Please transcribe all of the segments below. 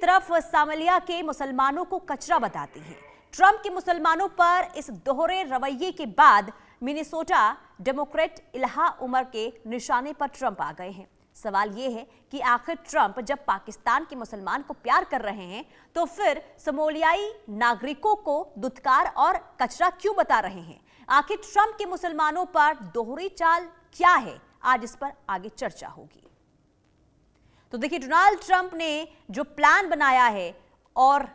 तरफ सामलिया के मुसलमानों को कचरा बताती है। ट्रंप के मुसलमानों पर इस दोहरे रवैये के बाद मिनेसोटा डेमोक्रेट इल्हान उमर के निशाने पर ट्रंप आ गए हैं। सवाल यह है कि आखिर ट्रंप जब पाकिस्तान के मुसलमान को प्यार कर रहे हैं तो फिर सोमालियाई नागरिकों को दुत्कार और कचरा क्यों बता रहे हैं? आखिर ट्रंप के मुसलमानों पर दोहरी चाल क्या है? आज इस पर आगे चर्चा होगी। तो देखिए, डोनाल्ड ट्रंप ने जो प्लान बनाया है और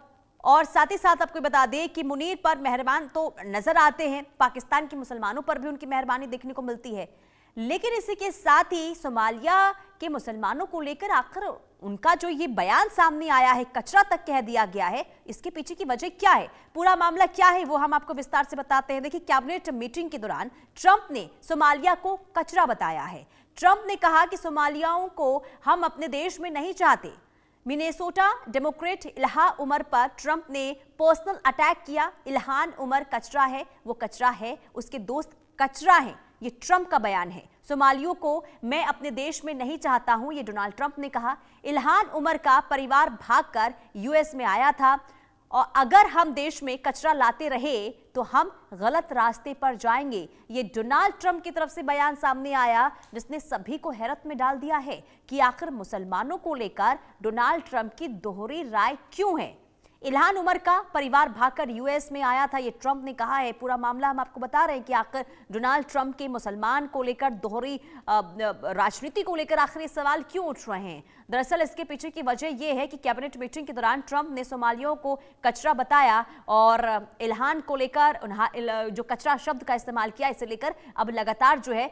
साथ ही साथ आपको बता दें कि मुनीर पर मेहरबान तो नजर आते हैं, पाकिस्तान के मुसलमानों पर भी उनकी मेहरबानी देखने को मिलती है, लेकिन इसी के साथ ही सोमालिया के मुसलमानों को लेकर आखिर उनका जो ये बयान सामने आया है, कचरा तक कह दिया गया है, इसके पीछे की वजह क्या है, पूरा मामला क्या है, वो हम आपको विस्तार से बताते हैं। देखिए, कैबिनेट मीटिंग के दौरान ट्रंप ने सोमालिया को कचरा बताया है। ट्रंप ने कहा कि सोमालियाओं को हम अपने देश में नहीं चाहते। मिनेसोटा डेमोक्रेट इल्हान उमर पर ट्रंप ने पर्सनल अटैक किया। इल्हान उमर कचरा है, वो कचरा है, उसके दोस्त कचरा हैं, ये ट्रंप का बयान है। सोमालियों को मैं अपने देश में नहीं चाहता हूं, ये डोनाल्ड ट्रंप ने कहा। इल्हान उमर का परिवार भागकर यूएस में आया था और अगर हम देश में कचरा लाते रहे तो हम गलत रास्ते पर जाएंगे। ये डोनाल्ड ट्रंप की तरफ से बयान सामने आया, जिसने सभी को हैरत में डाल दिया है कि आखिर मुसलमानों को लेकर डोनाल्ड ट्रंप की दोहरी राय क्यों है। इल्हान उमर का परिवार भागकर यूएस में आया था, ये ट्रंप ने कहा है। पूरा मामला हम आपको बता रहे हैं कि आखिर डोनाल्ड ट्रंप के मुसलमान को लेकर दोहरी राजनीति को लेकर आखिर ये सवाल क्यों उठ रहे हैं। दरअसल इसके पीछे की वजह यह है कि कैबिनेट मीटिंग के दौरान ट्रंप ने सोमालियों को कचरा बताया और इल्हान को लेकर जो कचरा शब्द का इस्तेमाल किया, इसे लेकर अब लगातार जो है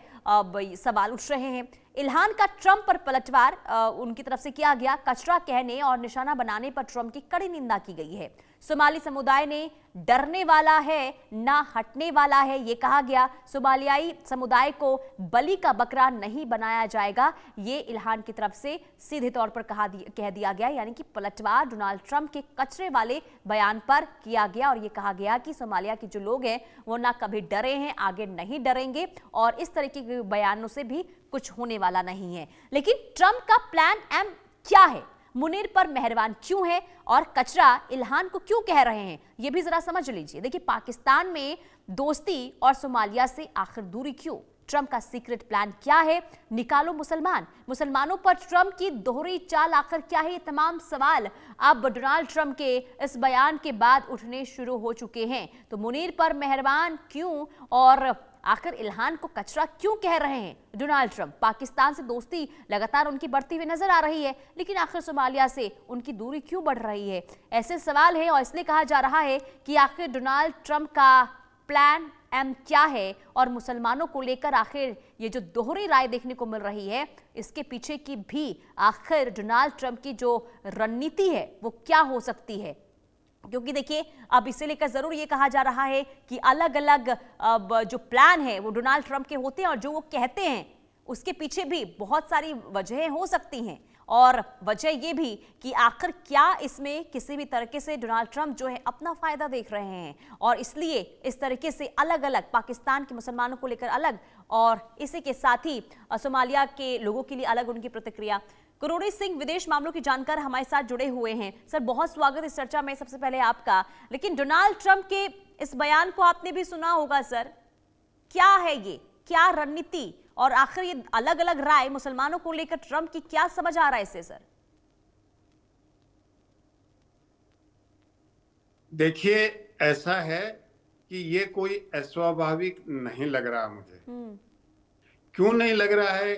सवाल उठ रहे हैं। इल्हान का ट्रंप पर पलटवार उनकी तरफ से किया गया। कचरा कहने और निशाना बनाने पर ट्रंप की कड़ी निंदा की गई है। सोमाली समुदाय ने डरने वाला है ना हटने वाला है, ये कहा गया। सोमालियाई समुदाय को बलि का बकरा नहीं बनाया जाएगा, ये इल्हान की तरफ से सीधे तौर पर कह दिया गया। यानी कि पलटवार डोनाल्ड ट्रंप के कचरे वाले बयान पर किया गया और ये कहा गया कि सोमालिया के जो लोग हैं वो ना कभी डरे हैं, आगे नहीं डरेंगे और इस तरीके के बयानों से भी कुछ होने वाला नहीं है। लेकिन ट्रंप का प्लान एम क्या है? मुनीर पर मेहरबान क्यों है और कचरा इल्हान को क्यों कह रहे हैं, ये भी जरा समझ लीजिए। देखिए, पाकिस्तान में दोस्ती और सोमालिया से आखिर दूरी क्यों? ट्रंप का सीक्रेट प्लान क्या है? निकालो मुसलमानों पर ट्रंप की दोहरी चाल आखिर क्या है? ये तमाम सवाल अब डोनाल्ड ट्रंप के इस बयान के बाद उठने शुरू हो चुके हैं। तो मुनीर पर मेहरबान क्यों और आखिर इल्हान को कचरा क्यों कह रहे हैं डोनाल्ड ट्रंप? पाकिस्तान से दोस्ती लगातार उनकी बढ़ती हुई नजर आ रही है, लेकिन आखिर सोमालिया से उनकी दूरी क्यों बढ़ रही है? ऐसे सवाल है और इसलिए कहा जा रहा है कि आखिर डोनाल्ड ट्रंप का प्लान एम क्या है और मुसलमानों को लेकर आखिर ये जो दोहरी राय देखने को मिल रही है, इसके पीछे की भी आखिर डोनाल्ड ट्रंप की जो रणनीति है वो क्या हो सकती है। क्योंकि देखिए, अब इसे लेकर जरूर ये कहा जा रहा है कि अलग अलग जो प्लान है वो डोनाल्ड ट्रंप के होते हैं और जो वो कहते हैं उसके पीछे भी बहुत सारी वजहें हो सकती हैं और वजह ये भी कि आखिर क्या इसमें किसी भी तरीके से डोनाल्ड ट्रंप जो है अपना फायदा देख रहे हैं और इसलिए इस तरीके से अलग अलग पाकिस्तान के मुसलमानों को लेकर अलग और इसी के साथ ही सोमालिया के लोगों के लिए अलग उनकी प्रतिक्रिया। करोड़ी सिंह विदेश मामलों की जानकार हमारे साथ जुड़े हुए हैं। सर, बहुत स्वागत इस चर्चा में सबसे पहले आपका। लेकिन डोनाल्ड ट्रंप के इस बयान को आपने भी सुना होगा सर, क्या है ये, क्या रणनीति और आखिर ये अलग अलग राय मुसलमानों को लेकर ट्रंप की क्या समझ आ रहा है इससे? सर देखिए, ऐसा है कि ये कोई अस्वाभाविक नहीं लग रहा मुझे। क्यों नहीं लग रहा है?